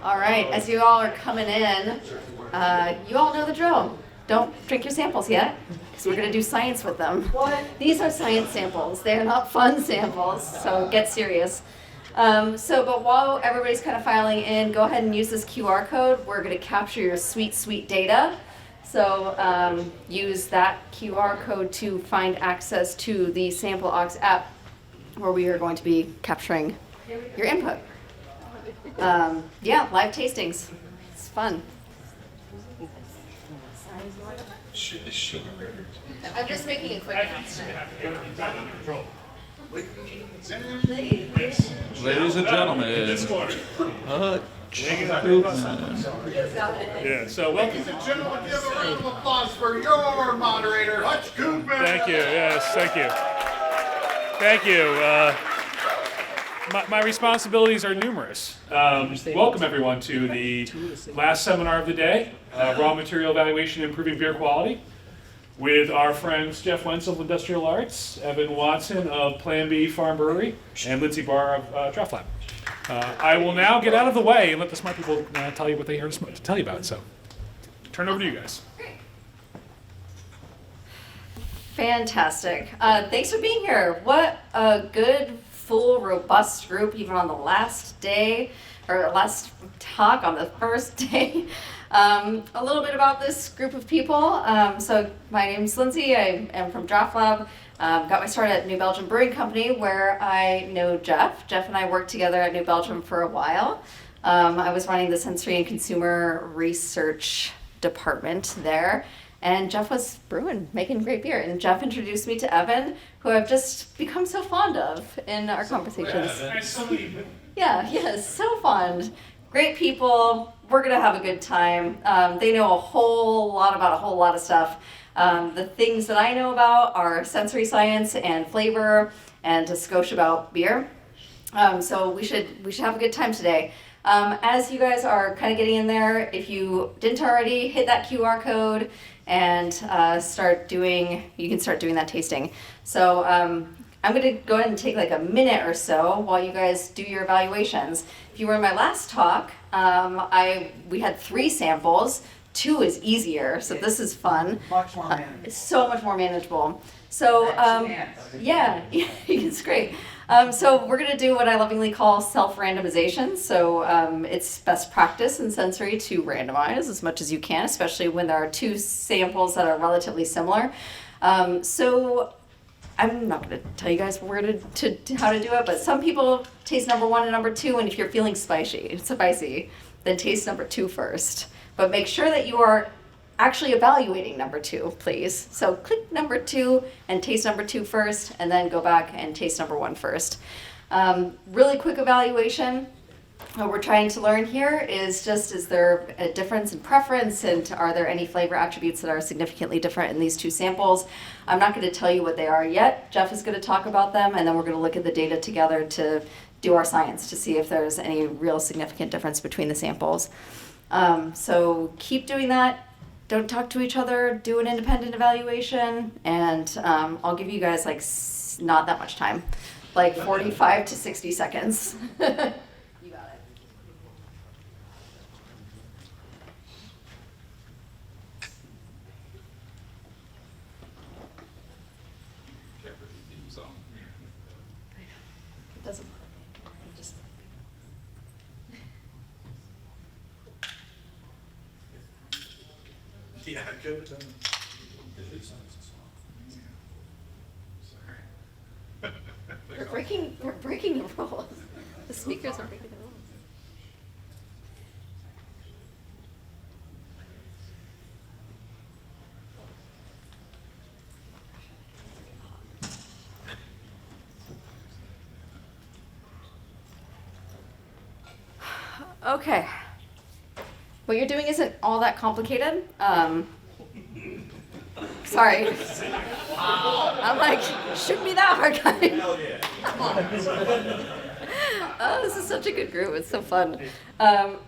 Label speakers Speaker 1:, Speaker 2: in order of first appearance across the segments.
Speaker 1: All right, as you all are coming in, you all know the drill. Don't drink your samples yet, because we're going to do science with them. These are science samples. They're not fun samples, so get serious. But while everybody's kind of filing in, go ahead and use this QR code. We're going to capture your sweet, sweet data. So use that QR code to find access to the SampleOx app, where we are going to be capturing your input. Yeah, live tastings. It's fun. I'm just making a quick announcement.
Speaker 2: Ladies and gentlemen.
Speaker 3: Yeah, so welcome.
Speaker 4: Ladies and gentlemen, give a round of applause for your moderator, Hutch Cooper.
Speaker 3: Thank you, yes, thank you. Thank you. My responsibilities are numerous. Welcome everyone to the last seminar of the day, Raw Material Evaluation and Improving Beer Quality, with our friends Geoff Wenzel of Industrial Arts, Evan Watson of Plan B Farm Brewery, and Lindsay Barr of DraughtLab. I will now get out of the way and let the smart people tell you what they heard to tell you about. So, turn over to you guys.
Speaker 1: Fantastic. Thanks for being here. What a good, full, robust group, even on the last day, or last talk on the first day. A little bit about this group of people. So my name's Lindsay. I am from DraughtLab. Got my start at New Belgium Brewing Company, where I know Geoff. Geoff and I worked together at New Belgium for a while. I was running the sensory and consumer research department there. And Geoff was brewing, making great beer. And Geoff introduced me to Evan, who I've just become so fond of in our conversations. Yeah, yes, so fond. Great people. We're going to have a good time. They know a whole lot about a whole lot of stuff. The things that I know about are sensory science and flavor, and a skosh about beer. So we should have a good time today. As you guys are kind of getting in there, if you didn't already, hit that QR code and you can start doing that tasting. So I'm going to go ahead and take like a minute or so while you guys do your evaluations. If you were in my last talk, we had 3 samples. 2 is easier, so this is fun.
Speaker 5: Much more manageable.
Speaker 1: It's so much more manageable. So yeah, it's great. So we're going to do what I lovingly call self-randomization. So it's best practice in sensory to randomize as much as you can, especially when there are 2 samples that are relatively similar. So I'm not going to tell you guys how to do it, but some people taste number 1 and number 2, and if you're feeling spicy, then taste number 2 first. But make sure that you are actually evaluating number 2, please. So click number 2 and taste number 2 first, and then go back and taste number 1 first. Really quick evaluation. What we're trying to learn here is there a difference in preference, and are there any flavor attributes that are significantly different in these 2 samples? I'm not going to tell you what they are yet. Geoff is going to talk about them, and then we're going to look at the data together to do our science to see if there's any real significant difference between the samples. So keep doing that. Don't talk to each other. Do an independent evaluation, and I'll give you guys like not that much time, like 45 to 60 seconds. You got it. It doesn't. Just.
Speaker 4: Yeah, good.
Speaker 1: We're breaking the rules. The speakers are breaking the rules. Okay. What you're doing isn't all that complicated. Sorry. I'm like, shouldn't be that hard, guys.
Speaker 4: Hell yeah.
Speaker 1: Oh, this is such a good group. It's so fun.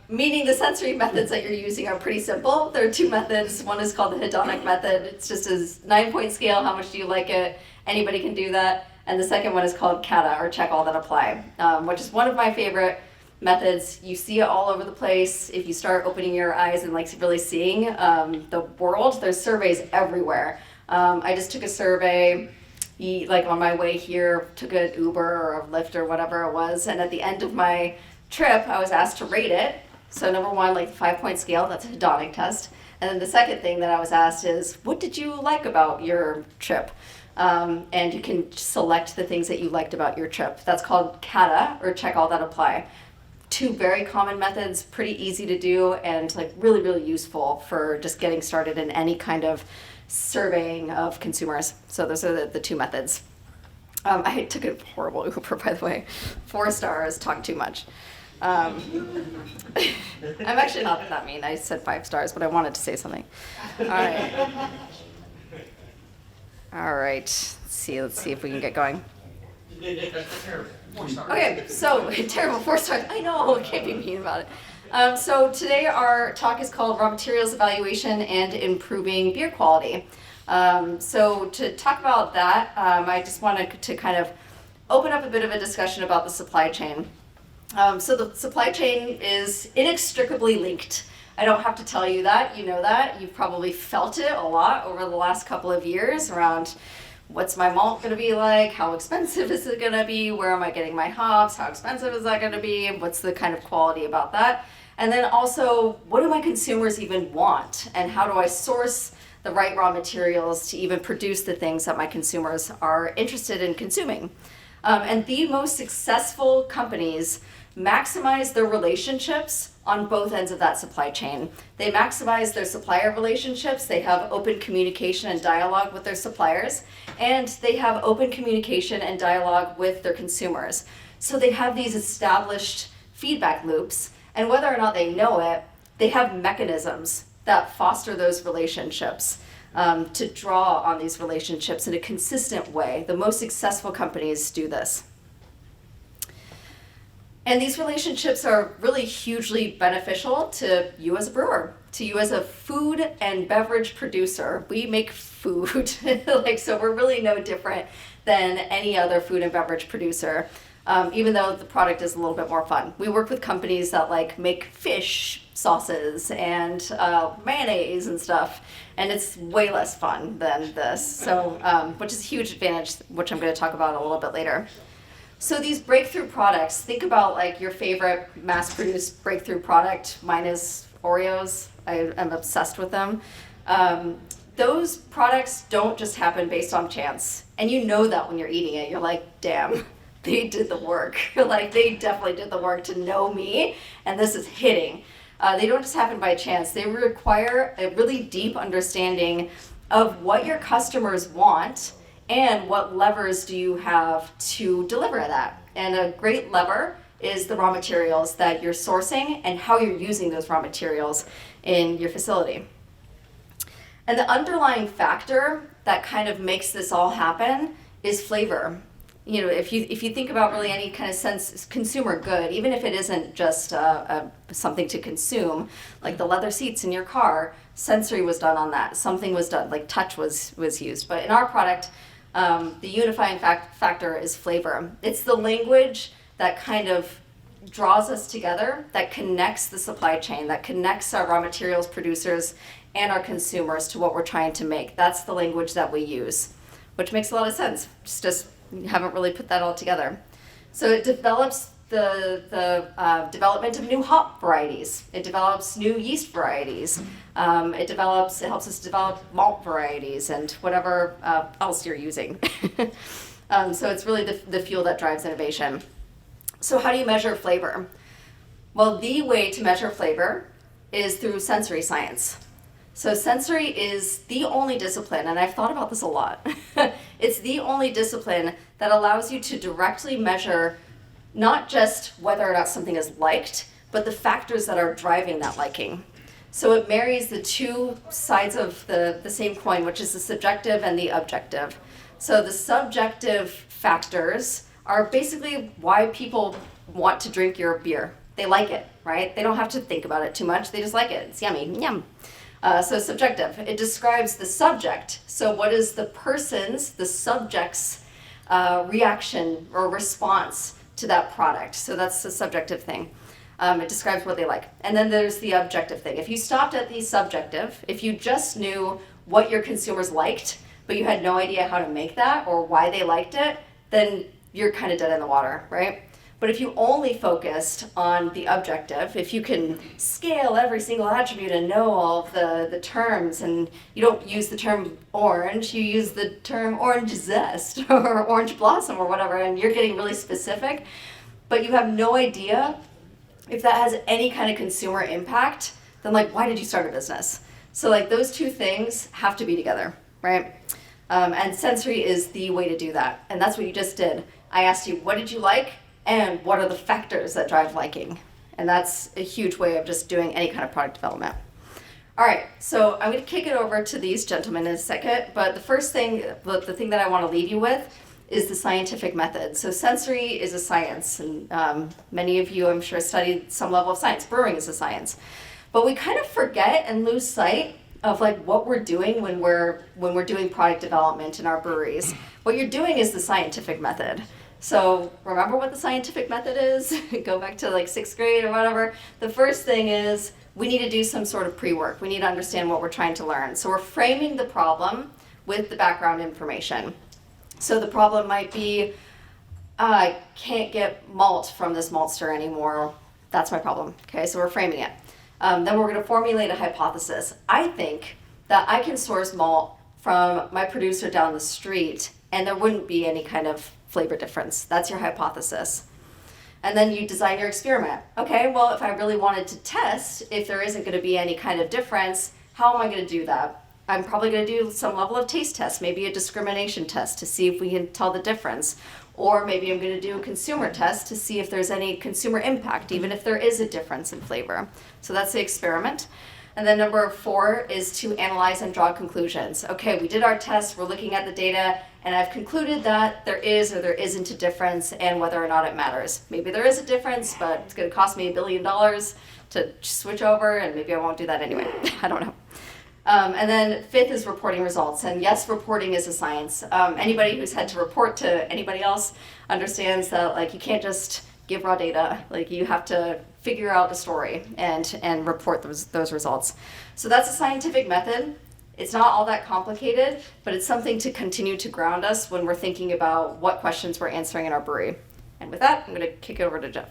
Speaker 1: Meaning the sensory methods that you're using are pretty simple. There are 2 methods. One is called the hedonic method. It's just a 9-point scale. How much do you like it? Anybody can do that. And the second one is called CATA, or check all that apply, which is one of my favorite. methods. You see it all over the place. If you start opening your eyes and like really seeing the world, there's surveys everywhere. I just took a survey, like on my way here, took an Uber or a Lyft or whatever it was, and at the end of my trip, I was asked to rate it. So number one, like the 5-point scale, that's a hedonic test. And then the second thing that I was asked is, what did you like about your trip? And you can select the things that you liked about your trip. That's called CATA, or check all that apply. 2 very common methods, pretty easy to do, and like really, really useful for just getting started in any kind of surveying of consumers. So those are the 2 methods. I took a horrible Uber, by the way. 4 stars, talk too much. I'm actually not that mean. I said 5 stars, but I wanted to say something. All right. All right. Let's see if we can get going. Okay, so terrible 4 stars. I know, I can't be mean about it. So today our talk is called Raw Materials Evaluation and Improving Beer Quality. So to talk about that, I just wanted to kind of open up a bit of a discussion about the supply chain. So the supply chain is inextricably linked. I don't have to tell you that, you know that. You've probably felt it a lot over the last couple of years around what's my malt going to be like, how expensive is it going to be, where am I getting my hops, how expensive is that going to be, what's the kind of quality about that. And then also, what do my consumers even want, and how do I source the right raw materials to even produce the things that my consumers are interested in consuming. And the most successful companies maximize their relationships on both ends of that supply chain. They maximize their supplier relationships, they have open communication and dialogue with their suppliers, and they have open communication and dialogue with their consumers. So they have these established feedback loops, and whether or not they know it, they have mechanisms that foster those relationships, to draw on these relationships in a consistent way. The most successful companies do this. And these relationships are really hugely beneficial to you as a brewer, to you as a food and beverage producer. We make food, so we're really no different than any other food and beverage producer, even though the product is a little bit more fun. We work with companies that make fish sauces and mayonnaise and stuff, and it's way less fun than this, so which is a huge advantage, which I'm going to talk about a little bit later. So these breakthrough products, think about your favorite mass-produced breakthrough product. Mine is Oreos. I am obsessed with them. Those products don't just happen based on chance. And you know that when you're eating it. You're like, damn, they did the work. They definitely did the work to know me, and this is hitting. They don't just happen by chance. They require a really deep understanding of what your customers want and what levers do you have to deliver that. And a great lever is the raw materials that you're sourcing and how you're using those raw materials in your facility. And the underlying factor that kind of makes this all happen is flavor. If you think about really any kind of consumer good, even if it isn't just something to consume, like the leather seats in your car, sensory was done on that. Something was done, like touch was used. But in our product, the unifying factor is flavor. It's the language that kind of draws us together, that connects the supply chain, that connects our raw materials producers and our consumers to what we're trying to make. That's the language that we use, which makes a lot of sense. Just haven't really put that all together. So it develops the development of new hop varieties. It develops new yeast varieties. It helps us develop malt varieties and whatever else you're using. So it's really the fuel that drives innovation. So how do you measure flavor? Well, the way to measure flavor is through sensory science. So sensory is the only discipline, and I've thought about this a lot. It's the only discipline that allows you to directly measure not just whether or not something is liked, but the factors that are driving that liking. So it marries the two sides of the same coin, which is the subjective and the objective. So the subjective factors are basically why people want to drink your beer. They like it, right? They don't have to think about it too much. They just like it. It's yummy. Yum. So subjective. It describes the subject. So what is the subject's reaction or response to that product. So that's the subjective thing. It describes what they like. And then there's the objective thing. If you stopped at the subjective, if you just knew what your consumers liked, but you had no idea how to make that or why they liked it, then you're kind of dead in the water, right? But if you only focused on the objective, if you can scale every single attribute and know all of the terms, and you don't use the term orange, you use the term orange zest or orange blossom or whatever, and you're getting really specific, but you have no idea if that has any kind of consumer impact, then like, why did you start a business? So like those two things have to be together, right? And sensory is the way to do that. And that's what you just did. I asked you, what did you like? And what are the factors that drive liking? And that's a huge way of just doing any kind of product development. All right, so I'm gonna kick it over to these gentlemen in a second, but the first thing, the thing that I wanna leave you with is the scientific method. So sensory is a science, and many of you, I'm sure, studied some level of science. Brewing is a science. But we kind of forget and lose sight of like what we're doing when we're doing product development in our breweries. What you're doing is the scientific method. So remember what the scientific method is? Go back to like 6th grade or whatever. The first thing is we need to do some sort of pre-work. We need to understand what we're trying to learn. So we're framing the problem with the background information. So the problem might be, I can't get malt from this maltster anymore. That's my problem. Okay, so we're framing it. Then we're going to formulate a hypothesis. I think that I can source malt from my producer down the street and there wouldn't be any kind of flavor difference. That's your hypothesis. And then you design your experiment. Okay, well, if I really wanted to test if there isn't going to be any kind of difference, how am I going to do that? I'm probably going to do some level of taste test, maybe a discrimination test to see if we can tell the difference. Or maybe I'm going to do a consumer test to see if there's any consumer impact, even if there is a difference in flavor. So that's the experiment. And then number 4 is to analyze and draw conclusions. Okay, we did our test, we're looking at the data, and I've concluded that there is or there isn't a difference and whether or not it matters. Maybe there is a difference, but it's going to cost me $1 billion to switch over, and maybe I won't do that anyway. I don't know. And then 5th is reporting results. And yes, reporting is a science. Anybody who's had to report to anybody else understands that like you can't just give raw data. Like you have to figure out the story and report those results. So that's a scientific method. It's not all that complicated, but it's something to continue to ground us when we're thinking about what questions we're answering in our brewery. And with that, I'm going to kick it over to Geoff.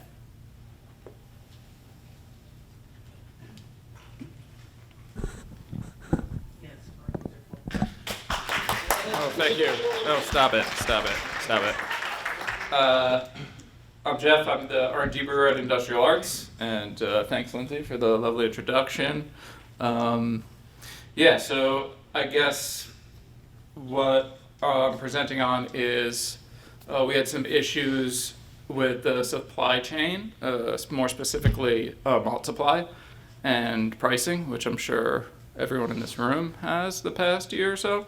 Speaker 2: Oh, thank you. Oh, stop it. I'm Geoff. I'm the R&D brewer at Industrial Arts, and thanks, Lindsay, for the lovely introduction. So I guess what I'm presenting on is we had some issues with the supply chain, more specifically malt supply and pricing, which I'm sure everyone in this room has the past year or so.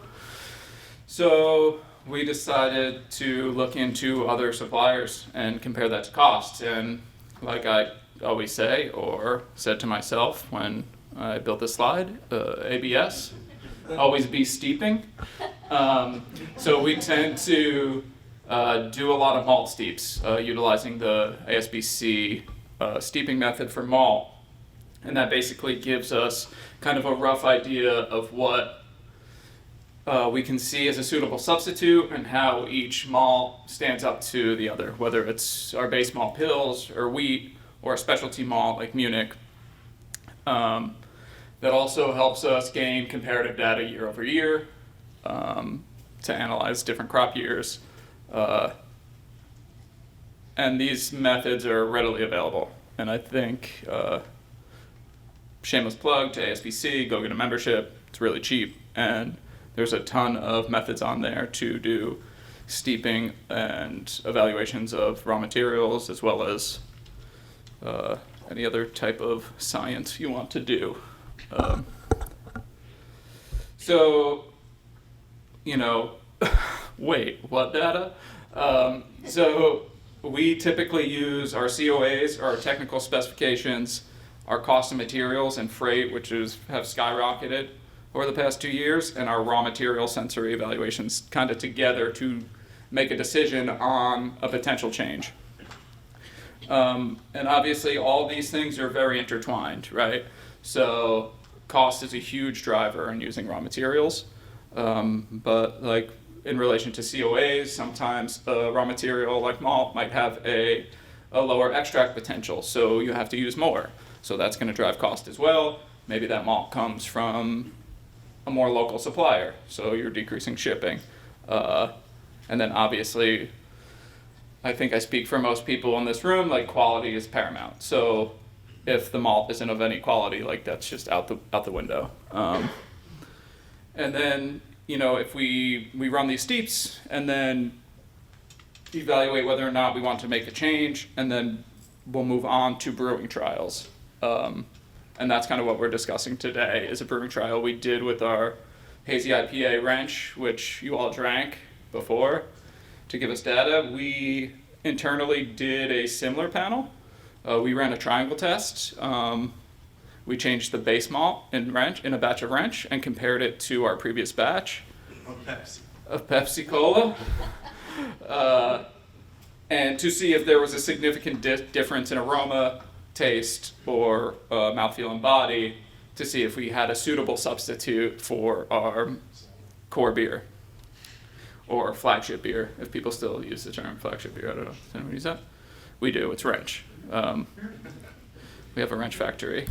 Speaker 2: So we decided to look into other suppliers and compare that to costs. And like I always say, or said to myself when I built this slide, ABS, always be steeping. So we tend to do a lot of malt steeps, utilizing the ASBC steeping method for malt. And that basically gives us kind of a rough idea of what we can see as a suitable substitute and how each malt stands up to the other, whether it's our base malt pills or wheat or a specialty malt like Munich. That also helps us gain comparative data year over year to analyze different crop years. And these methods are readily available. And I think, shameless plug to ASBC, go get a membership. It's really cheap. And there's a ton of methods on there to do steeping and evaluations of raw materials, as well as any other type of science you want to do. Wait, what data? So we typically use our COAs, our technical specifications, our cost of materials and freight, which have skyrocketed over the past 2 years, and our raw material sensory evaluations kind of together to make a decision on a potential change. And obviously all these things are very intertwined, right? So cost is a huge driver in using raw materials. But like in relation to COAs, sometimes a raw material like malt might have a lower extract potential, so you have to use more. So that's going to drive cost as well. Maybe that malt comes from a more local supplier, so you're decreasing shipping. And then obviously, I think I speak for most people in this room, like quality is paramount. So if the malt isn't of any quality, like that's just out the window. And then, you know, if we run these steeps and then evaluate whether or not we want to make a change, and then we'll move on to brewing trials. And that's kind of what we're discussing today, is a brewing trial we did with our hazy IPA wrench, which you all drank before, to give us data. We internally did a similar panel. We ran a triangle test. We changed the base malt in a batch of wrench and compared it to our previous batch of Pepsi Cola. And to see if there was a significant difference in aroma, taste, or mouthfeel and body, to see if we had a suitable substitute for our core beer or flagship beer, if people still use the term flagship beer. I don't know. Does anyone use that? We do. It's wrench. We have a wrench factory.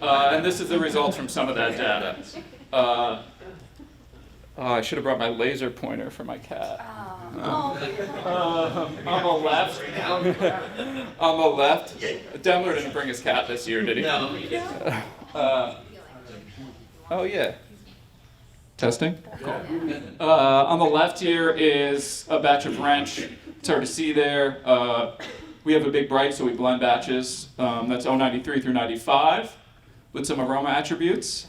Speaker 2: And this is the results from some of that data. I should have brought my laser pointer for my cat. On the left. On the left. Demler didn't bring his cat this year, did he? No. Oh yeah. Testing. Cool. On the left here is a batch of wrench. It's hard to see there. We have a big bright, so we blend batches. That's 093 through 95 with some aroma attributes.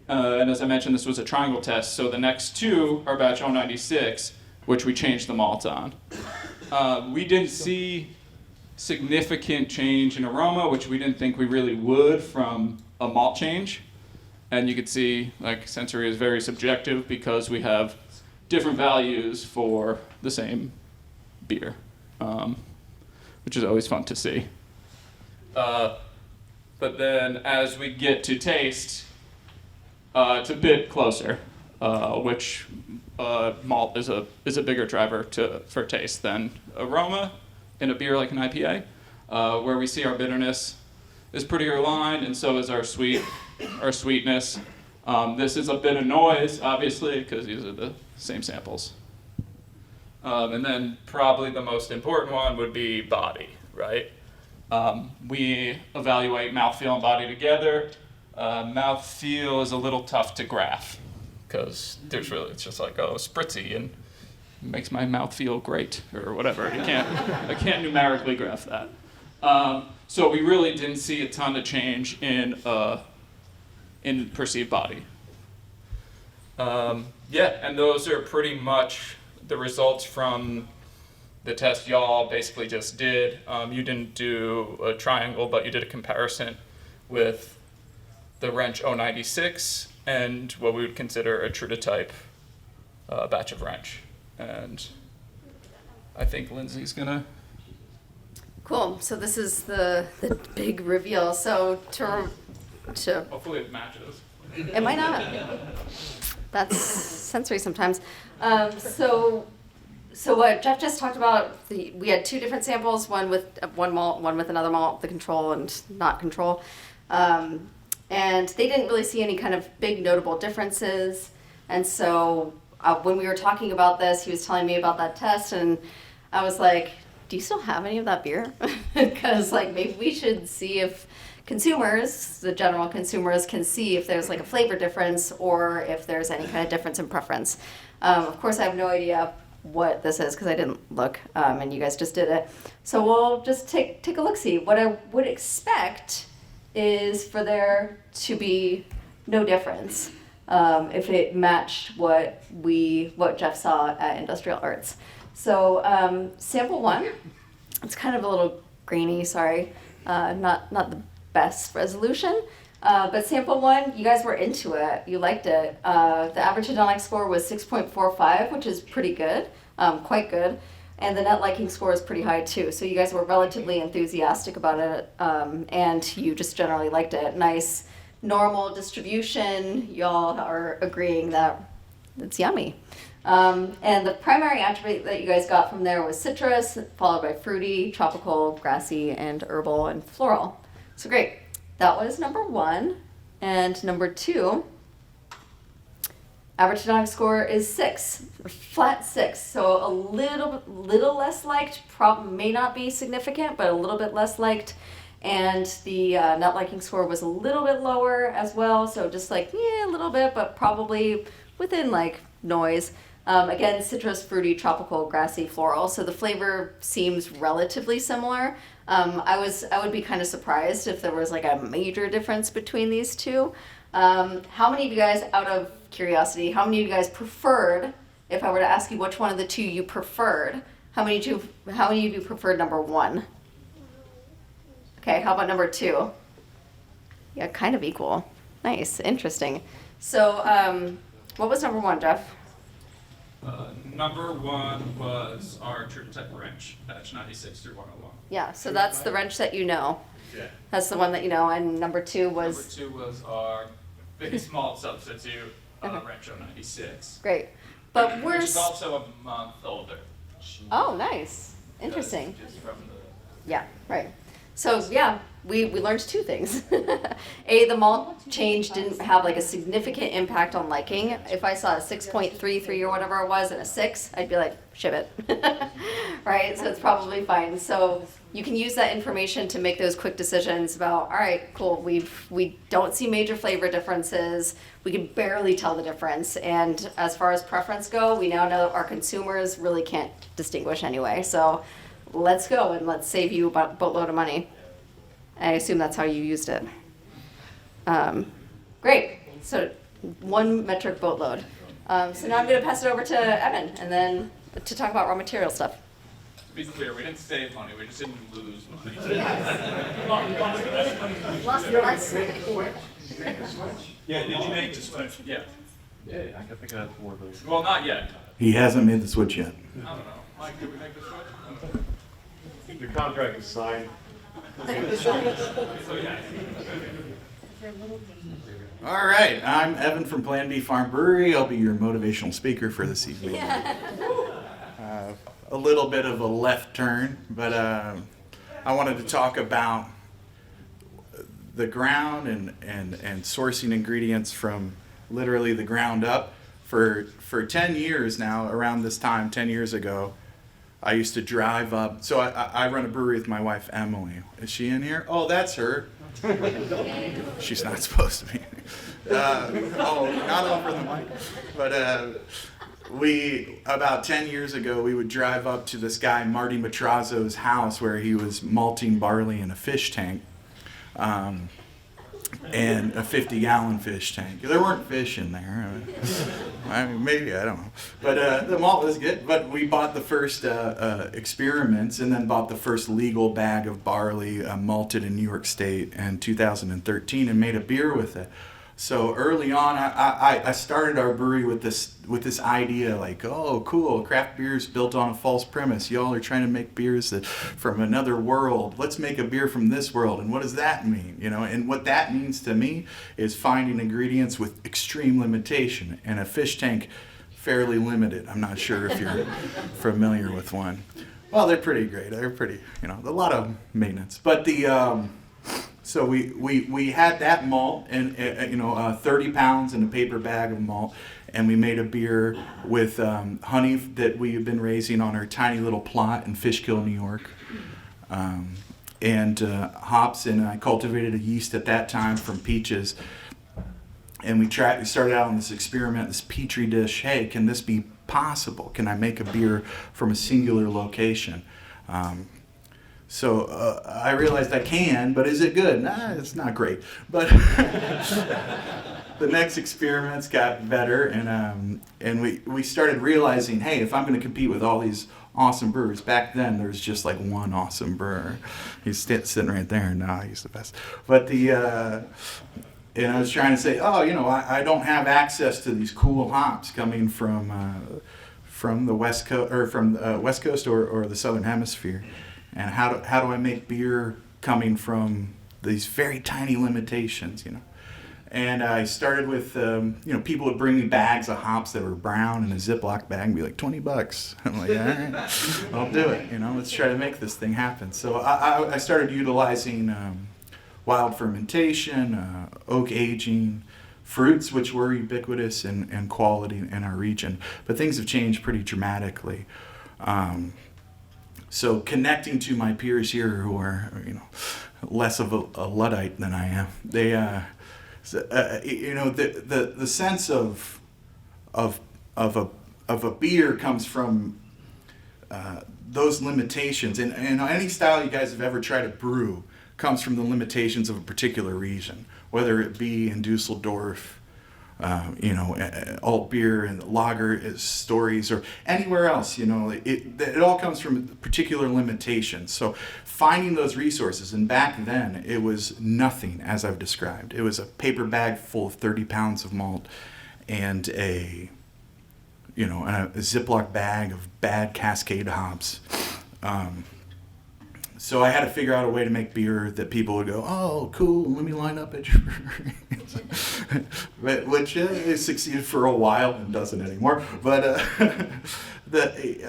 Speaker 2: And as I mentioned, this was a triangle test, so the next two are batch 096, which we changed the malt on. We didn't see significant change in aroma, which we didn't think we really would from a malt change. And you could see, like, sensory is very subjective because we have different values for the same beer, which is always fun to see. But then as we get to taste, it's a bit closer, which malt is a bigger driver for taste than aroma in a beer like an IPA, where we see our bitterness is pretty aligned, and so is our sweetness. This is a bit of noise, obviously, because these are the same samples. And then probably the most important one would be body, right? We evaluate mouthfeel and body together. Mouthfeel is a little tough to graph because it's just like, oh, spritzy and makes my mouth feel great or whatever. I can't numerically graph that. So we really didn't see a ton of change in perceived body. And those are pretty much the results from the test y'all basically just did. You didn't do a triangle, but you did a comparison with the wrench 096 and what we would consider a true to type batch of wrench. And I think Lindsay's gonna.
Speaker 1: Cool. So this is the big reveal. So to
Speaker 2: Hopefully it matches.
Speaker 1: it might not. That's sensory sometimes. So what Geoff just talked about, we had two different samples, one with one malt, one with another malt, the control and not control. And they didn't really see any kind of big notable differences. And so when we were talking about this, he was telling me about that test, and I was like, do you still have any of that beer? Because like maybe we should see if consumers, the general consumers, can see if there's like a flavor difference or if there's any kind of difference in preference. Of course, I have no idea what this is because I didn't look, and you guys just did it. So we'll just take a look-see. What I would expect is for there to be no difference if it matched what Geoff saw at Industrial Arts. So sample one, it's kind of a little grainy, sorry, not the best resolution. But sample one, you guys were into it. You liked it. The average hedonic score was 6.45, which is pretty good, quite good. And the net liking score is pretty high too. So you guys were relatively enthusiastic about it, and you just generally liked it. Nice, normal distribution. Y'all are agreeing that it's yummy. And the primary attribute that you guys got from there was citrus, followed by fruity, tropical, grassy, and herbal and floral. So great. That was number 1. And number 2, average hedonic score is 6, flat 6. So a little less liked, may not be significant, but a little bit less liked. And the nut liking score was a little bit lower as well. So just like, a little bit, but probably within like noise. Again, citrus, fruity, tropical, grassy, floral. So the flavor seems relatively similar. I would be kind of surprised if there was like a major difference between these two. How many of you guys, out of curiosity, how many of you guys preferred, if I were to ask you which one of the two you preferred, how many of you preferred number 1? Okay, how about number 2? Yeah, kind of equal. Nice, interesting. So, what was number 1, Geoff?
Speaker 2: Number 1 was our TripTech wrench, batch 96 through 101.
Speaker 1: Yeah, so that's the wrench that you know.
Speaker 2: Yeah.
Speaker 1: That's the one that you know, and number 2 was...
Speaker 2: Number 2 was our biggest malt substitute, wrench 96.
Speaker 1: Great. But
Speaker 2: Which is also a month older.
Speaker 1: Oh, nice. Interesting.
Speaker 2: Just from the...
Speaker 1: Yeah, right. So yeah, we learned 2 things. A, the malt change didn't have like a significant impact on liking. If I saw a 6.33 or whatever it was and a 6, I'd be like, ship it. Right? So it's probably fine. So you can use that information to make those quick decisions about, all right, cool, we don't see major flavor differences. We can barely tell the difference. And as far as preference go, we now know our consumers really can't distinguish anyway. So let's go and let's save you a boatload of money. I assume that's how you used it. Great. So 1 metric boatload. So now I'm going to pass it over to Evan and then to talk about raw material stuff.
Speaker 2: To be clear, we didn't save money, we just didn't lose money.
Speaker 1: Lost less.
Speaker 2: Yeah, did you make the switch? Yeah.
Speaker 5: Yeah, I think I have 4 of those.
Speaker 2: Well, not yet.
Speaker 6: He hasn't made the switch yet.
Speaker 2: I don't know. Mike, did we make the switch?
Speaker 5: The contract is signed.
Speaker 2: So, yeah.
Speaker 6: All right, I'm Evan from Plan B Farm Brewery. I'll be your motivational speaker for this evening. A little bit of a left turn, but I wanted to talk about the ground and sourcing ingredients from literally the ground up. For 10 years now, around this time, 10 years ago, I used to drive up. So I run a brewery with my wife, Emily. Is she in here? Oh, that's her. She's not supposed to be. Not over the mic. But about 10 years ago, we would drive up to this guy, Marty Matrazzo's house, where he was malting barley in a fish tank. And a 50-gallon fish tank. There weren't fish in there. I mean, maybe, I don't know. But the malt was good. But we bought the first experiments and then bought the first legal bag of barley malted in New York State in 2013 and made a beer with it. So early on, I started our brewery with this idea, like, oh, cool, craft beer's built on a false premise. Y'all are trying to make beers from another world. Let's make a beer from this world. And what does that mean? You know, and what that means to me is finding ingredients with extreme limitation, and a fish tank fairly limited. I'm not sure if you're familiar with one. Well, they're pretty great. They're pretty, a lot of maintenance. But so we had that malt and 30 pounds in a paper bag of malt, and we made a beer with honey that we had been raising on our tiny little plot in Fishkill, New York, and hops, and I cultivated a yeast at that time from peaches. And we started out on this experiment, this petri dish. Hey, can this be possible? Can I make a beer from a singular location? So I realized I can, but is it good? Nah, it's not great. But the next experiments got better, and we started realizing, hey, if I'm going to compete with all these awesome brewers, back then there was just like one awesome brewer. He's sitting right there. Nah, he's the best. But and I was trying to say, I don't have access to these cool hops coming from from the West Coast or from the West Coast or the Southern Hemisphere, and how do I make beer coming from these very tiny limitations, you know? And I started with, people would bring me bags of hops that were brown in a Ziploc bag and be like, $20. I'm like, all right, I'll do it. Let's try to make this thing happen. So I started utilizing wild fermentation, oak aging, fruits, which were ubiquitous in quality in our region. But things have changed pretty dramatically. So connecting to my peers here who are, less of a Luddite than I am, they... the sense of a beer comes from those limitations, and any style you guys have ever tried to brew comes from the limitations of a particular region, whether it be in Dusseldorf, alt beer and lager stories, or anywhere else. It all comes from particular limitations. So finding those resources, and back then it was nothing, as I've described. It was a paper bag full of 30 pounds of malt and a Ziploc bag of bad Cascade hops. So I had to figure out a way to make beer that people would go, oh, cool, let me line up at your brewery. Which succeeded for a while and doesn't anymore. But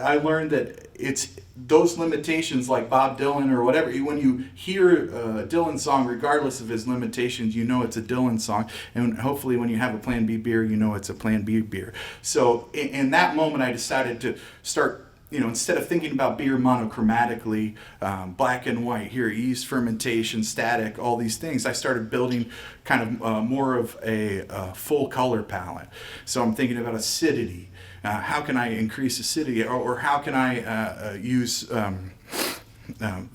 Speaker 6: I learned that it's those limitations, like Bob Dylan or whatever. When you hear a Dylan song, regardless of his limitations, you know it's a Dylan song. And hopefully when you have a Plan B beer, you know it's a Plan B beer. So in that moment, I decided to start, instead of thinking about beer monochromatically, black and white, here, yeast, fermentation, static, all these things, I started building kind of more of a full color palette. So I'm thinking about acidity. How can I increase acidity? Or how can I use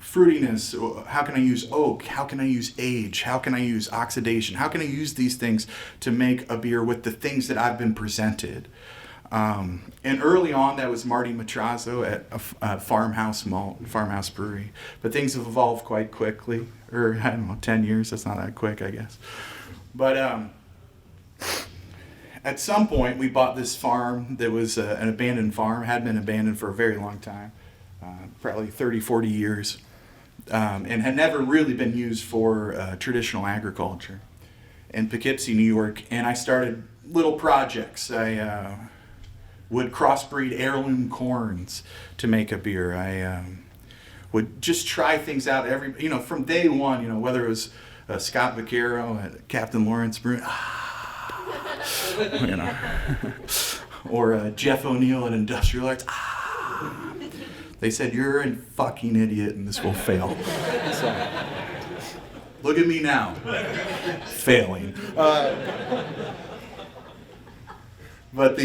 Speaker 6: fruitiness? How can I use oak? How can I use age? How can I use oxidation? How can I use these things to make a beer with the things that I've been presented? And early on, that was Marty Matrazo at Farmhouse Brewery. But things have evolved quite quickly. Or, 10 years. That's not that quick, I guess. But at some point, we bought this farm that was an abandoned farm. Had been abandoned for a very long time, probably 30, 40 years, and had never really been used for traditional agriculture in Poughkeepsie, New York. And I started little projects. I would crossbreed heirloom corns to make a beer. I would just try things out from day one, whether it was Scott Vaccaro at Captain Lawrence Brewery, or Jeff O'Neill at Industrial Arts. They said, you're a fucking idiot and this will fail. So, look at me now, failing. But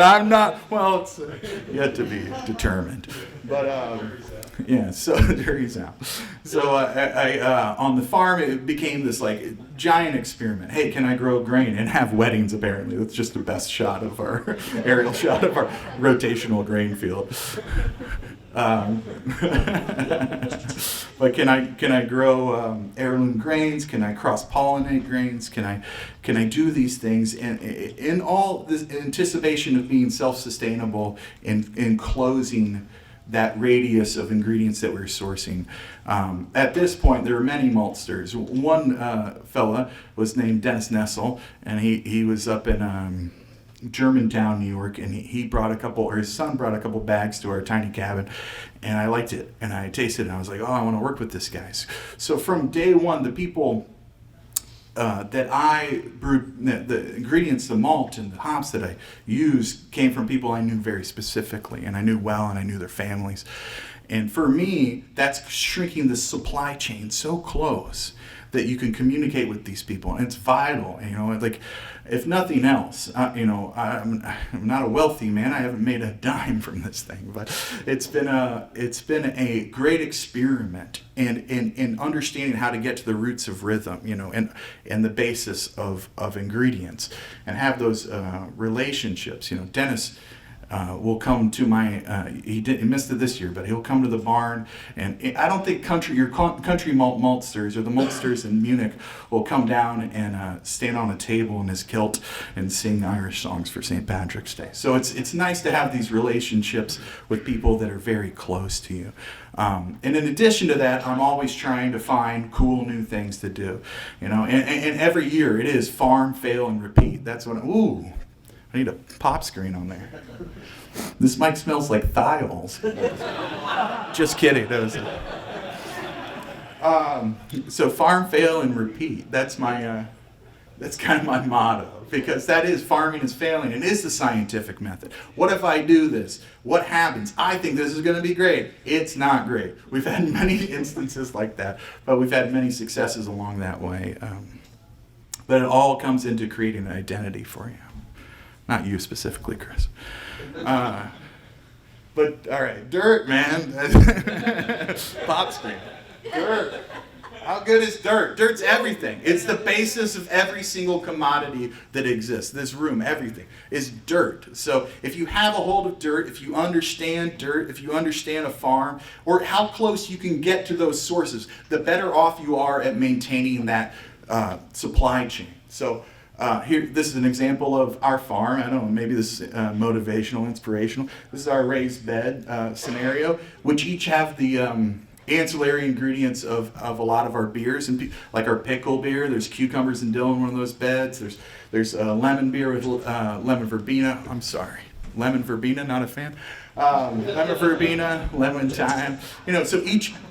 Speaker 6: I'm not, well, it's yet to be determined. But, so there he's out. So I on the farm, it became this giant experiment. Hey, can I grow grain and have weddings, apparently? That's just the best shot of our, aerial shot of our rotational grain field. But can I grow heirloom grains? Can I cross-pollinate grains? Can I do these things? And in all this anticipation of being self-sustainable and closing that radius of ingredients that we're sourcing. At this point, there were many maltsters. One fella was named Dennis Nessel, and he was up in Germantown, New York, and he brought his son brought a couple bags to our tiny cabin, and I liked it, and I tasted it, and I was like, oh, I want to work with this guy. So from day one, the people that I brewed, the ingredients, the malt and the hops that I used came from people I knew very specifically, and I knew well, and I knew their families. And for me, that's shrinking the supply chain so close that you can communicate with these people, and it's vital. If nothing else, I'm not a wealthy man. I haven't made a dime from this thing, but it's been a great experiment in understanding how to get to the roots of rhythm, and the basis of ingredients, and have those relationships. Dennis will come to my, he missed it this year, but he'll come to the barn, and I don't think your country maltsters or the maltsters in Munich will come down and stand on a table in his kilt and sing Irish songs for St. Patrick's Day. So it's nice to have these relationships with people that are very close to you. And in addition to that, I'm always trying to find cool new things to do, and every year it is farm, fail, and repeat. That's what, I need a pop screen on there. This mic smells like thiols. Just kidding. That was so farm, fail, and repeat. That's my, that's kind of my motto, because that is, farming is failing, and is the scientific method. What if I do this? What happens? I think this is going to be great. It's not great. We've had many instances like that, but we've had many successes along that way. But it all comes into creating an identity for you. Not you specifically, Chris. But all right, dirt, man. Pop screen. Dirt. How good is dirt? Dirt's everything. It's the basis of every single commodity that exists. This room, everything is dirt. So if you have a hold of dirt, if you understand dirt, if you understand a farm, or how close you can get to those sources, the better off you are at maintaining that supply chain. So here, this is an example of our farm. I don't know, maybe this is motivational, inspirational. This is our raised bed scenario, which each have the ancillary ingredients of a lot of our beers, and like our pickle beer. There's cucumbers and dill in one of those beds. There's lemon beer with lemon verbena. I'm sorry, lemon verbena, not a fan. Lemon verbena, lemon thyme. So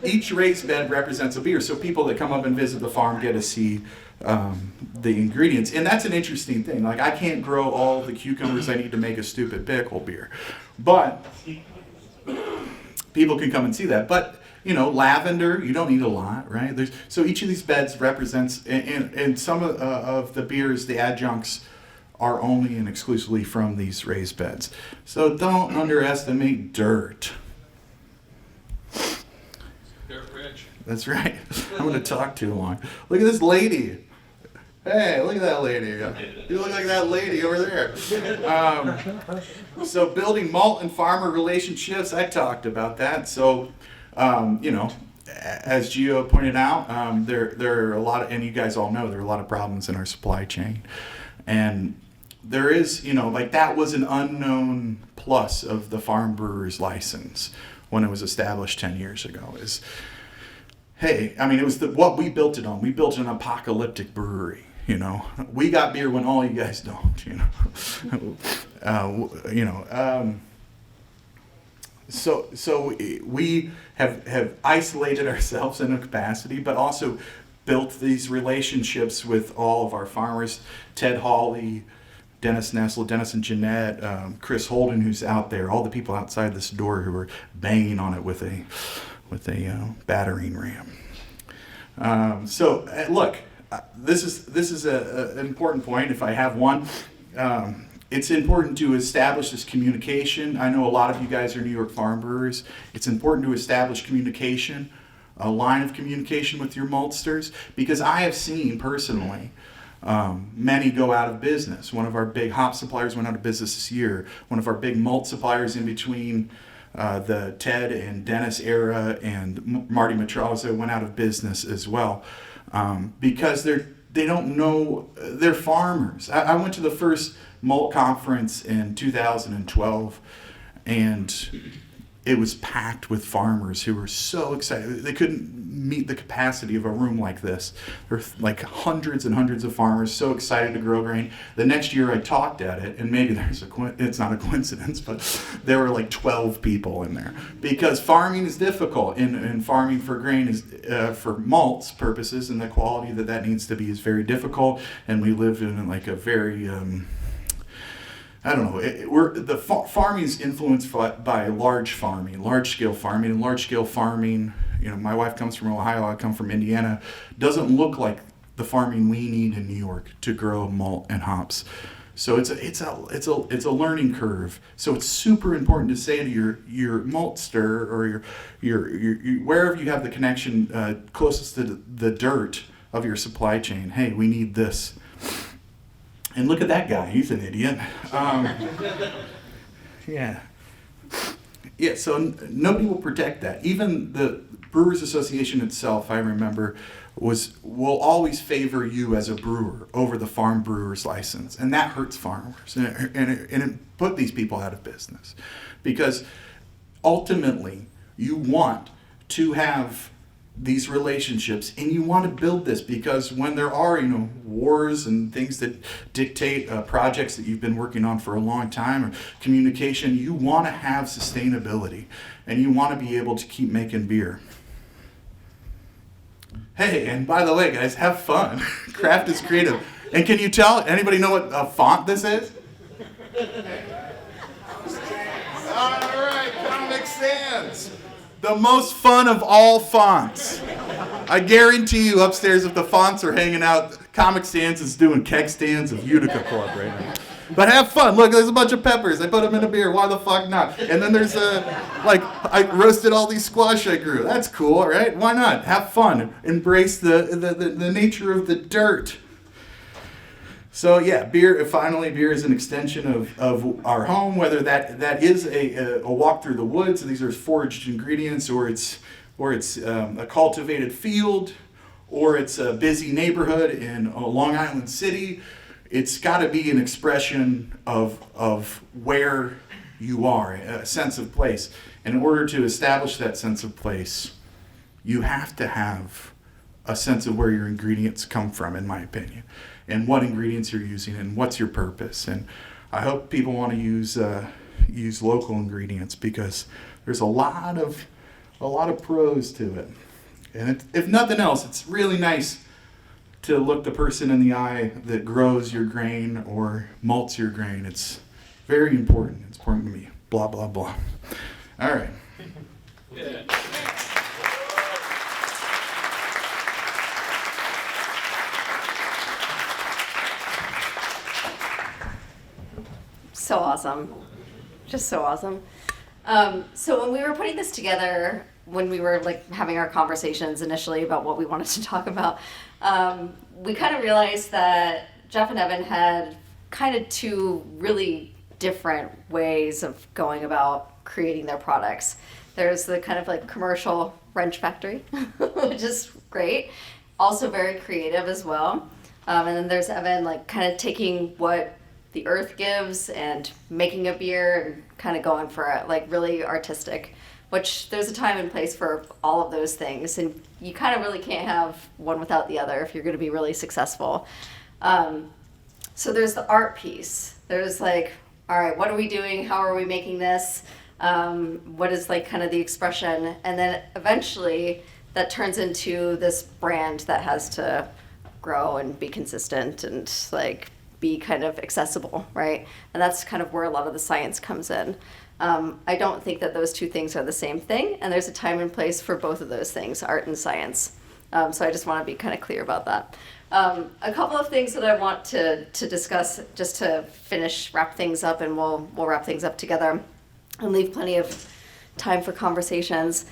Speaker 6: each raised bed represents a beer. So people that come up and visit the farm get to see the ingredients, and that's an interesting thing. Like, I can't grow all the cucumbers I need to make a stupid pickle beer, but people can come and see that. But lavender, you don't need a lot, right? So each of these beds represents, and some of the beers, the adjuncts are only and exclusively from these raised beds. So don't underestimate dirt.
Speaker 2: Dirt rich.
Speaker 6: That's right. I'm going to talk too long. Look at this lady. Hey, look at that lady. You look like that lady over there. So building malt and farmer relationships, I talked about that. So, as Gio pointed out, there are a lot of, and you guys all know, there are a lot of problems in our supply chain. And there is, that was an unknown plus of the farm brewer's license when it was established 10 years ago is, hey, it was what we built it on. We built an apocalyptic brewery. We got beer when all you guys don't. So we have isolated ourselves in a capacity, but also built these relationships with all of our farmers. Ted Hawley, Dennis Nessel, Dennis and Jeanette, Chris Holden, who's out there, all the people outside this door who are banging on it with a battering ram. Look. This is an important point, if I have one. It's important to establish this communication. I know a lot of you guys are New York farm brewers. It's important to establish communication, a line of communication with your maltsters, because I have seen personally many go out of business. One of our big hop suppliers went out of business this year. One of our big malt suppliers in between the Ted and Dennis era and Marty Matralza went out of business as well. Because they don't know, they're farmers. I went to the first malt conference in 2012, and it was packed with farmers who were so excited. They couldn't meet the capacity of a room like this. There were like hundreds and hundreds of farmers so excited to grow grain. The next year I talked at it, and maybe it's not a coincidence, but there were like 12 people in there. Because farming is difficult, and farming for grain is, for malts purposes, and the quality that needs to be is very difficult. And we live in like a very... farming is influenced by large-scale farming, and large-scale farming, my wife comes from Ohio, I come from Indiana, doesn't look like the farming we need in New York to grow malt and hops. So it's a learning curve. So it's super important to say to your maltster or your wherever you have the connection closest to the dirt of your supply chain, hey, we need this. And look at that guy, he's an idiot. Yeah. Yeah, so nobody will protect that. Even the Brewers Association itself, I remember, will always favor you as a brewer over the farm brewer's license. And that hurts farmers. And it put these people out of business. Because ultimately, you want to have these relationships and you want to build this, because when there are wars and things that dictate projects that you've been working on for a long time, or communication, you want to have sustainability and you want to be able to keep making beer. Hey, and by the way, guys, have fun. Craft is creative. And can you tell anybody know what a font this is? All right, Comic Sans. The most fun of all fonts. I guarantee you upstairs, if the fonts are hanging out, Comic Sans is doing keg stands of Utica Corp right now. But have fun. Look, there's a bunch of peppers. I put them in a beer. Why the fuck not? And then there's I roasted all these squash I grew. That's cool, right? Why not? Have fun. Embrace the nature of the dirt. So yeah, beer is an extension of our home, whether that is a walk through the woods, these are foraged ingredients, or it's a cultivated field, or it's a busy neighborhood in a Long Island City. It's got to be an expression of where you are, a sense of place. And in order to establish that sense of place, you have to have a sense of where your ingredients come from, in my opinion, and what ingredients you're using and what's your purpose. And I hope people want to use local ingredients, because there's a lot of pros to it. And if nothing else, it's really nice to look the person in the eye that grows your grain or malts your grain. It's very important. It's important to me. Blah, blah, blah. All right.
Speaker 2: Yeah.
Speaker 1: So awesome. Just so awesome. So when we were putting this together, when we were having our conversations initially about what we wanted to talk about, we kind of realized that Geoff and Evan had kind of two really different ways of going about creating their products. There's the kind of commercial wrench factory, which is great, also very creative as well. And then there's Evan kind of taking what the earth gives and making a beer and kind of going for it, really artistic, which there's a time and place for all of those things. And you kind of really can't have one without the other if you're going to be really successful. So there's the art piece. There's all right, what are we doing? How are we making this? What is kind of the expression? And then eventually that turns into this brand that has to grow and be consistent and be kind of accessible, right? And that's kind of where a lot of the science comes in. I don't think that those two things are the same thing, and there's a time and place for both of those things, art and science. So I just want to be kind of clear about that. A couple of things that I want to discuss just to wrap things up, and we'll wrap things up together and leave plenty of time for conversations,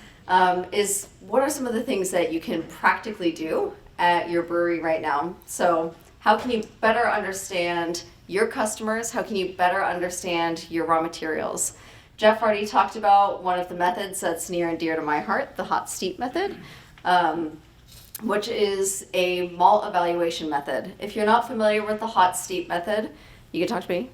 Speaker 1: is what are some of the things that you can practically do at your brewery right now? So how can you better understand your customers? How can you better understand your raw materials? Geoff already talked about one of the methods that's near and dear to my heart, the hot steep method, which is a malt evaluation method. If you're not familiar with the hot steep method, you can talk to me,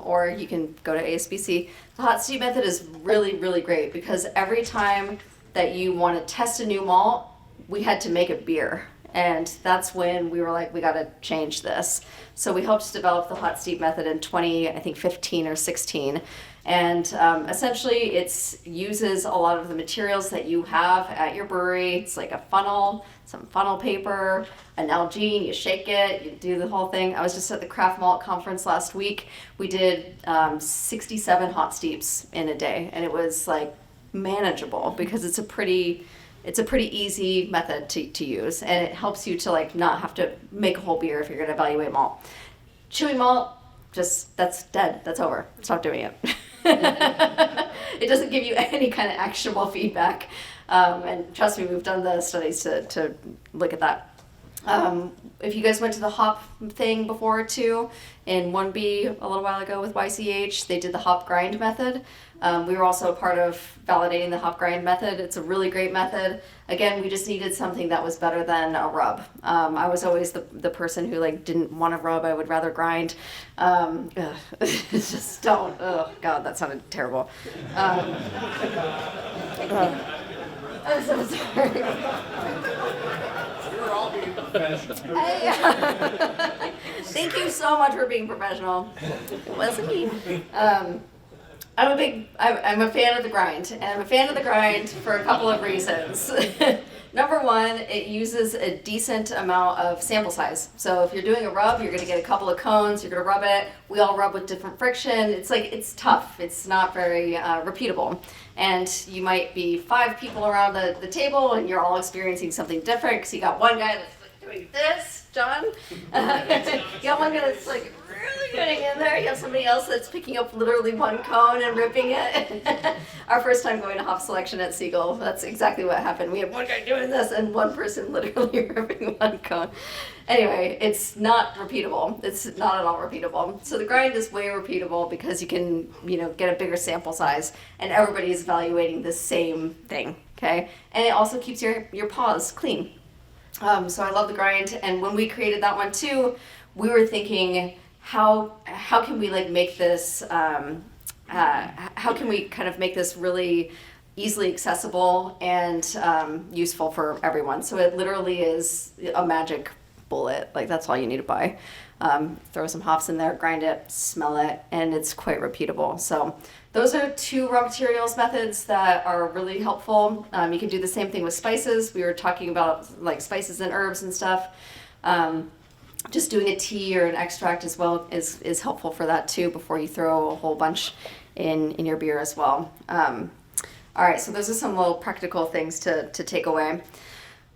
Speaker 1: or you can go to ASBC. The hot steep method is really, really great, because every time that you want to test a new malt, we had to make a beer. And that's when we were we got to change this. So we helped develop the hot steep method in 2015 or 16. And essentially it uses a lot of the materials that you have at your brewery. It's like a funnel, some funnel paper, an Nalgene, you shake it, you do the whole thing. I was just at the Craft Malt Conference last week. We did 67 hot steeps in a day, and it was manageable because it's a pretty easy method to use, and it helps you to not have to make a whole beer if you're going to evaluate malt. Chewing malt, that's dead. That's over. Stop doing it. It doesn't give you any kind of actionable feedback. And trust me, we've done the studies to look at that. If you guys went to the hop thing before too, in 1B a little while ago with YCH, they did the hop grind method. We were also a part of validating the hop grind method. It's a really great method. Again, we just needed something that was better than a rub. I was always the person who like didn't want to rub. I would rather grind. It's just don't. Oh God, that sounded terrible. I'm so sorry.
Speaker 4: You're all being professional.
Speaker 1: Thank you so much for being professional. It wasn't me. I'm a fan of the grind, and I'm a fan of the grind for a couple of reasons. Number one, it uses a decent amount of sample size. So if you're doing a rub, you're going to get a couple of cones, you're going to rub it. We all rub with different friction. It's tough. It's not very repeatable. And you might be 5 people around the table, and you're all experiencing something different because you got one guy that's like doing this, John. You got one guy that's like really getting in there. You have somebody else that's picking up literally one cone and ripping it. Our first time going to hop selection at Siegel, that's exactly what happened. We had one guy doing this and one person literally ripping one cone. Anyway, it's not repeatable. It's not at all repeatable. So the grind is way repeatable because you can, get a bigger sample size and everybody is evaluating the same thing, okay? And it also keeps your paws clean. So I love the grind, and when we created that one too, we were thinking, how can we like make this? How can we kind of make this really easily accessible and useful for everyone? So it literally is a magic bullet. Like that's all you need to buy. Throw some hops in there, grind it, smell it, and it's quite repeatable. So those are 2 raw materials methods that are really helpful. You can do the same thing with spices. We were talking about like spices and herbs and stuff. Just doing a tea or an extract as well is helpful for that too before you throw a whole bunch in your beer as well. All right, so those are some little practical things to take away.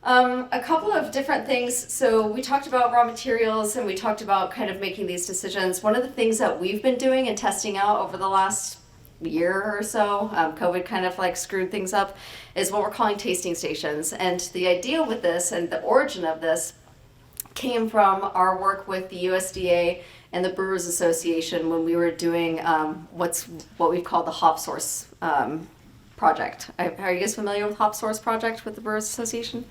Speaker 1: A couple of different things. So we talked about raw materials and we talked about kind of making these decisions. One of the things that we've been doing and testing out over the last year or so, COVID kind of like screwed things up, is what we're calling tasting stations. And the idea with this and the origin of this came from our work with the USDA and the Brewers Association when we were doing what we've called the Hop Source project. Are you guys familiar with Hop Source project with the Brewers Association?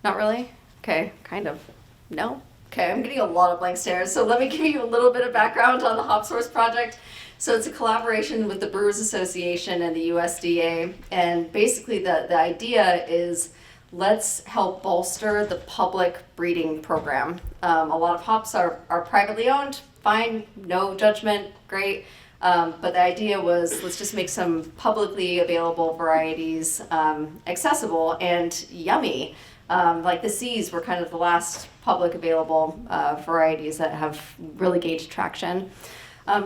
Speaker 1: Not really? Okay, kind of. No? Okay, I'm getting a lot of blank stares. So let me give you a little bit of background on the Hop Source project. So it's a collaboration with the Brewers Association and the USDA. And basically the idea is let's help bolster the public breeding program. A lot of hops are privately owned, fine, no judgment, great. But the idea was let's just make some publicly available varieties accessible and yummy. Like the C's were kind of the last public available varieties that have really gained traction.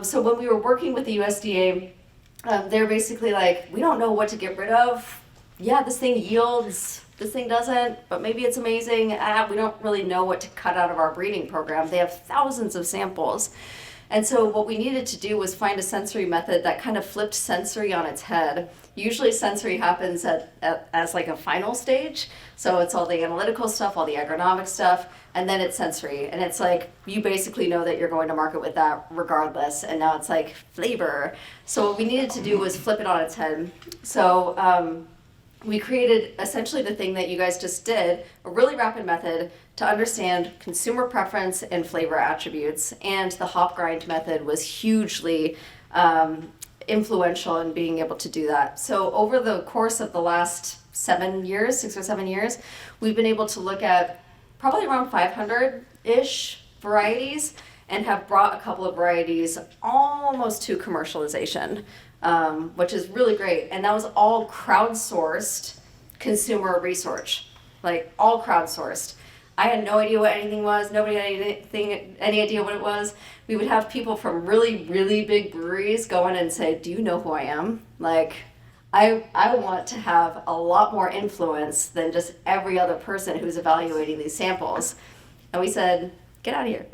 Speaker 1: So when we were working with the USDA, they're basically like, we don't know what to get rid of. Yeah, this thing yields, this thing doesn't, but maybe it's amazing. We don't really know what to cut out of our breeding program. They have thousands of samples. And so what we needed to do was find a sensory method that kind of flipped sensory on its head. Usually sensory happens as like a final stage. So it's all the analytical stuff, all the agronomic stuff, and then it's sensory. And it's like, you basically know that you're going to market with that regardless. And now it's like flavor. So what we needed to do was flip it on its head. So we created essentially the thing that you guys just did, a really rapid method to understand consumer preference and flavor attributes. And the hop grind method was hugely influential in being able to do that. So over the course of the last 6 or 7 years, we've been able to look at probably around 500-ish varieties and have brought a couple of varieties almost to commercialization. Which is really great. And that was all crowdsourced consumer research, like all crowdsourced. I had no idea what anything was. Nobody had any idea what it was. We would have people from really, really big breweries go in and say, do you know who I am? Like, I want to have a lot more influence than just every other person who's evaluating these samples. And we said, get out of here.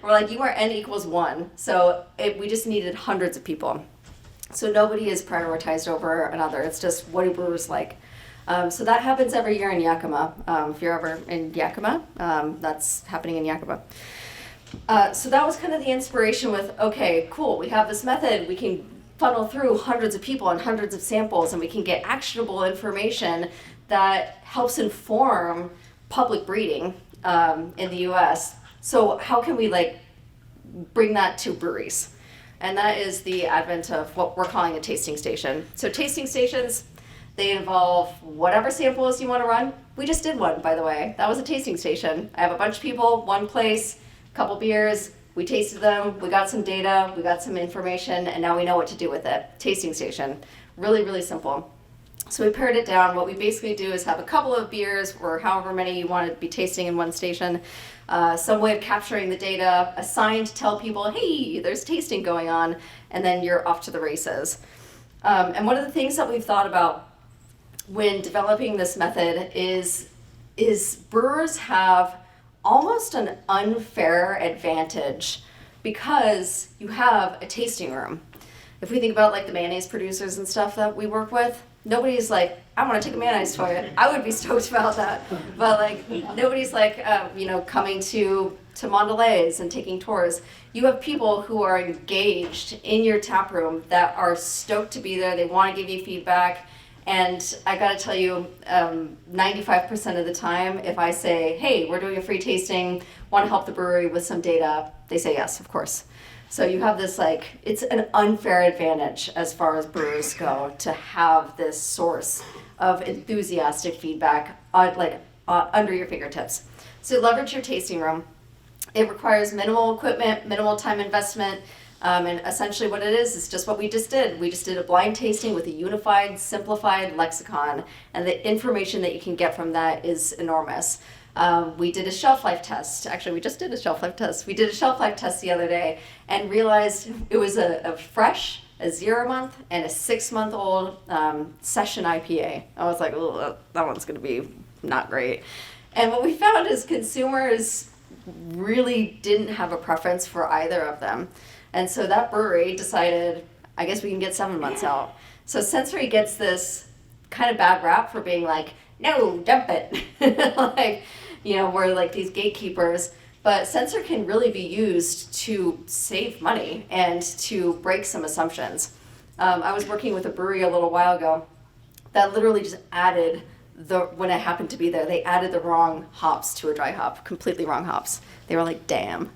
Speaker 1: We're like, you are N equals 1. So we just needed hundreds of people. So nobody is prioritized over another. It's just, what do brewers like? So that happens every year in Yakima. If you're ever in Yakima, that's happening in Yakima. So that was kind of the inspiration with, okay, cool, we have this method, we can funnel through hundreds of people and hundreds of samples, and we can get actionable information that helps inform public breeding in the US. So how can we like bring that to breweries? And that is the advent of what we're calling a tasting station. So tasting stations, they involve whatever samples you want to run. We just did one, by the way. That was a tasting station. I have a bunch of people, one place, couple beers, we tasted them, we got some data, we got some information, and now we know what to do with it. Tasting station. Really, really simple. So we pared it down. What we basically do is have a couple of beers, or however many you want to be tasting in one station, some way of capturing the data, assigned to tell people, hey, there's tasting going on, and then you're off to the races. And one of the things that we've thought about when developing this method is brewers have almost an unfair advantage because you have a tasting room. If we think about like the mayonnaise producers and stuff that we work with, nobody's like, I want to take a mayonnaise tour. I would be stoked about that. But like, nobody's like, coming to Mondelez and taking tours. You have people who are engaged in your tap room that are stoked to be there. They want to give you feedback. And I gotta tell you, 95% of the time, if I say, hey, we're doing a free tasting, want to help the brewery with some data, they say yes, of course. So you have this like, it's an unfair advantage as far as brewers go to have this source of enthusiastic feedback under your fingertips. So leverage your tasting room. It requires minimal equipment, minimal time investment, and essentially what it is just what we just did. We just did a blind tasting with a unified, simplified lexicon, and the information that you can get from that is enormous. We did a shelf life test. Actually, we just did a shelf life test. We did a shelf life test the other day and realized it was a fresh, a 0 month, and a 6-month-old session IPA. I was like, oh, that one's going to be not great. And what we found is consumers really didn't have a preference for either of them. And so that brewery decided, I guess we can get 7 months out. So Sensory gets this kind of bad rap for being like, no, dump it. We're like these gatekeepers. But Sensor can really be used to save money and to break some assumptions. I was working with a brewery a little while ago that literally just added when I happened to be there, they added the wrong hops to a dry hop, completely wrong hops. They were like, damn.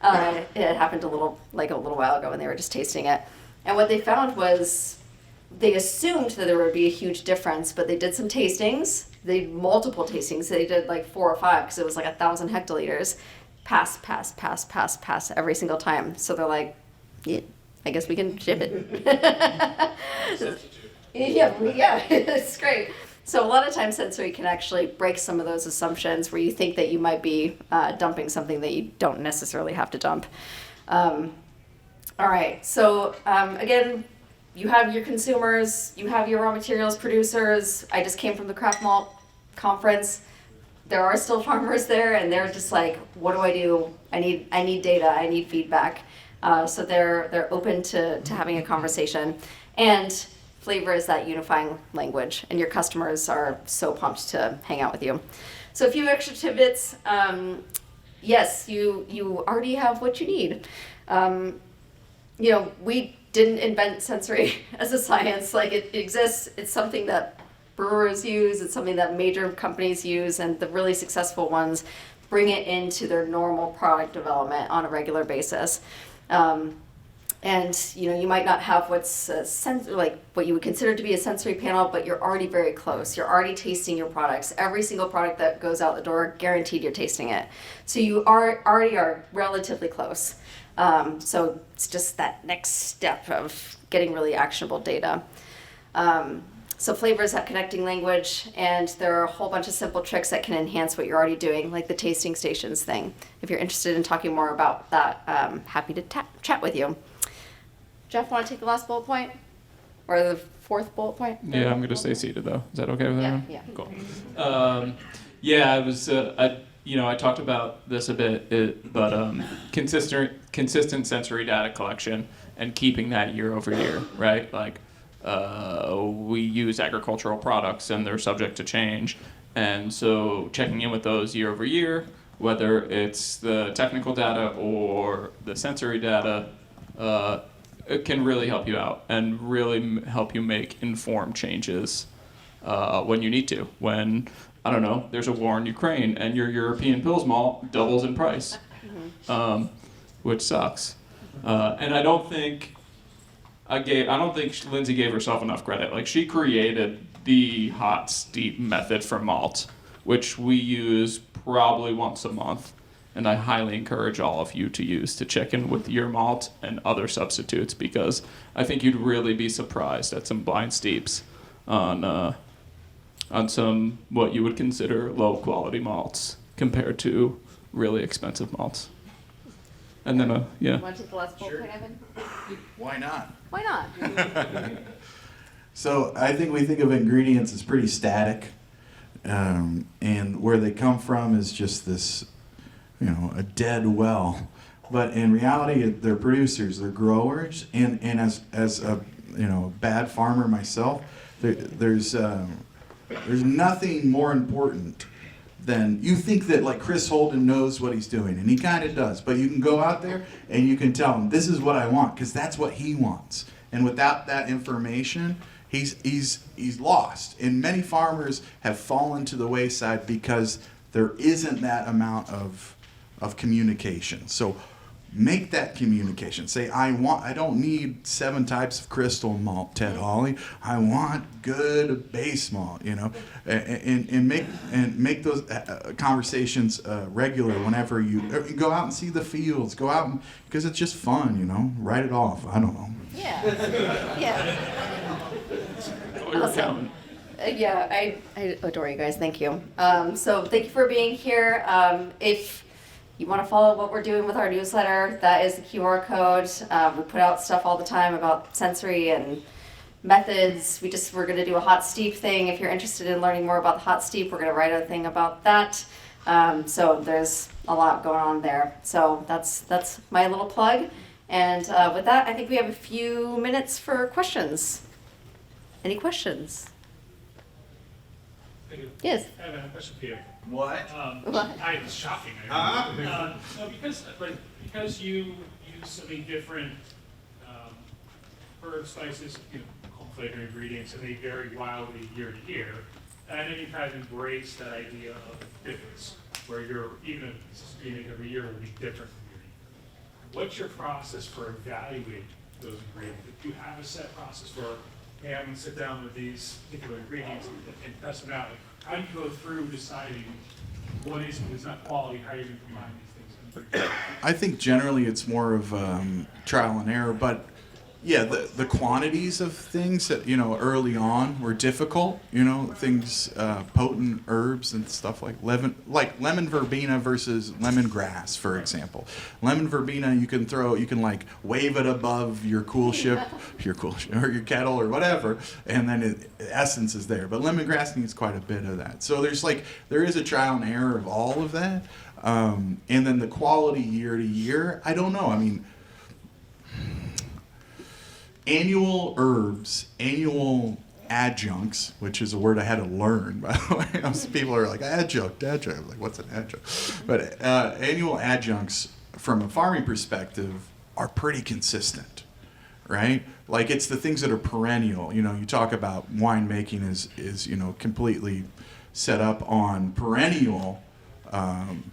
Speaker 1: It had happened a little while ago and they were just tasting it. And what they found was they assumed that there would be a huge difference, but they did some tastings. They did multiple tastings. They did like 4 or 5 because it was like 1,000 hectoliters. Pass every single time. So they're like, yeah, I guess we can ship it. Yeah, it's great. So a lot of times Sensory can actually break some of those assumptions where you think that you might be dumping something that you don't necessarily have to dump. All right, so again, you have your consumers, you have your raw materials producers. I just came from the craft malt conference. There are still farmers there and they're just like, what do I do? I need data, I need feedback. So they're open to having a conversation. And flavor is that unifying language, and your customers are so pumped to hang out with you. So a few extra tidbits. Yes, you already have what you need. We didn't invent Sensory as a science. Like it exists. It's something that brewers use. It's something that major companies use, and the really successful ones bring it into their normal product development on a regular basis. And you might not have what's what you would consider to be a sensory panel, but you're already very close. You're already tasting your products. Every single product that goes out the door, guaranteed you're tasting it. So you already are relatively close. So it's just that next step of getting really actionable data. So flavor is that connecting language, and there are a whole bunch of simple tricks that can enhance what you're already doing, like the tasting stations thing. If you're interested in talking more about that, happy to chat with you. Geoff, want to take the last bullet point? Or the 4th bullet point?
Speaker 2: Yeah, I'm going to stay seated though. Is that okay with everyone?
Speaker 1: Yeah.
Speaker 2: Cool. I was, I talked about this a bit, but consistent sensory data collection and keeping that year over year, right? Like we use agricultural products and they're subject to change. And so checking in with those year over year, whether it's the technical data or the sensory data, it can really help you out and really help you make informed changes when you need to. When, I don't know, there's a war in Ukraine and your European Pils malt doubles in price, which sucks. And I don't think Lindsay gave herself enough credit. Like, she created the hot steep method for malt, which we use probably once a month. And I highly encourage all of you to use to check in with your malt and other substitutes, because I think you'd really be surprised at some blind steeps on some what you would consider low quality malts compared to really expensive malts. And then yeah.
Speaker 1: Want to take the last bullet point, Evan?
Speaker 6: Why not?
Speaker 1: Why not?
Speaker 6: So I think we think of ingredients as pretty static, and where they come from is just this, a dead well. But in reality, they're producers, they're growers, and as a bad farmer myself, there's nothing more important than, you think that like Chris Holden knows what he's doing, and he kind of does, but you can go out there and you can tell him, this is what I want, because that's what he wants. And without that information, he's lost. And many farmers have fallen to the wayside because there isn't that amount of communication. So make that communication. Say, I don't need 7 types of crystal malt, Ted Hawley. I want good base malt, and make those conversations regular whenever you go out and see the fields. Go out because it's just fun, write it off. I don't know.
Speaker 1: Yeah. Yeah. Awesome. Yeah, I adore you guys. Thank you. So thank you for being here. If you want to follow what we're doing with our newsletter, that is the QR code. We put out stuff all the time about sensory and methods. We're going to do a hot steep thing. If you're interested in learning more about the hot steep, we're going to write a thing about that. So there's a lot going on there. So that's my little plug. And with that, I think we have a few minutes for questions. Any questions? Yes.
Speaker 3: I have a question for you.
Speaker 6: What?
Speaker 3: It's shocking. No, because you use so many different herb spices, flavor ingredients, and they vary wildly year to year. And then you kind of embrace that idea of difference, where even if it's unique every year, will be different from year to year. What's your process for evaluating those ingredients? Do you have a set process for, hey, I'm going to sit down with these particular ingredients and test them out? How do you go through deciding what is and is not quality? How are you going to combine these things?
Speaker 6: I think generally it's more of trial and error, but yeah, the quantities of things that early on were difficult. Things potent herbs and stuff like lemon verbena versus lemongrass, for example. Lemon verbena you can like wave it above your cool ship or your kettle or whatever, and then essence is there. But lemongrass needs quite a bit of that. So there is a trial and error of all of that, and then the quality year to year. I don't know. I mean, annual herbs, annual adjuncts, which is a word I had to learn, by the way. Some people are like, adjunct. I'm like, what's an adjunct? But annual adjuncts, from a farming perspective, are pretty consistent, right? Like, it's the things that are perennial. You talk about winemaking is completely set up on perennial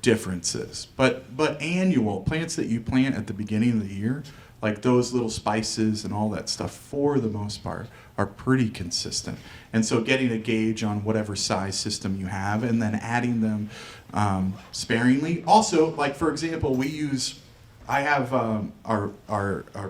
Speaker 6: differences. But annual, plants that you plant at the beginning of the year, like those little spices and all that stuff, for the most part, are pretty consistent. And so getting a gauge on whatever size system you have and then adding them sparingly. Also, like, for example, I have our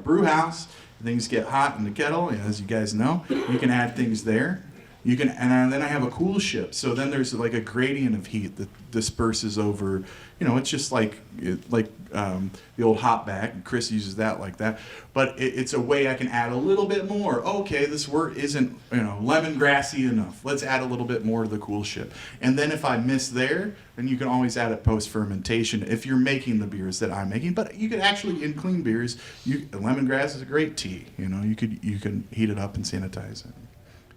Speaker 6: brew house. Things get hot in the kettle, as you guys know. You can add things there. You can, and then I have a cool ship. So then there's like a gradient of heat that disperses over. It's just like the old hop back, and Chris uses that like that. But it's a way I can add a little bit more. Okay, this wort isn't lemongrassy enough. Let's add a little bit more to the cool ship. And then if I miss there, then you can always add it post fermentation if you're making the beers that I'm making. But you could actually, in clean beers, lemongrass is a great tea. You can heat it up and sanitize it.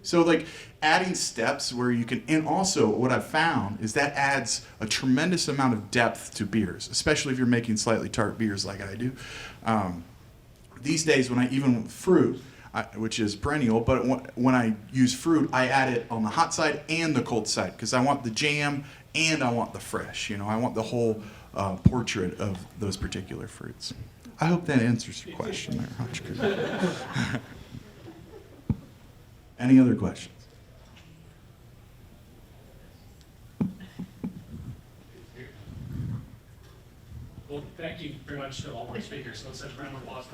Speaker 6: So like adding steps where you can, and also what I've found is that adds a tremendous amount of depth to beers, especially if you're making slightly tart beers like I do. These days when even with fruit, which is perennial, but when I use fruit, I add it on the hot side and the cold side because I want the jam and I want the fresh. I want the whole portrait of those particular fruits. I hope that answers your question there, Hutch. Any other questions?
Speaker 3: Well, thank you very much to all my speakers. Let's have a round of applause.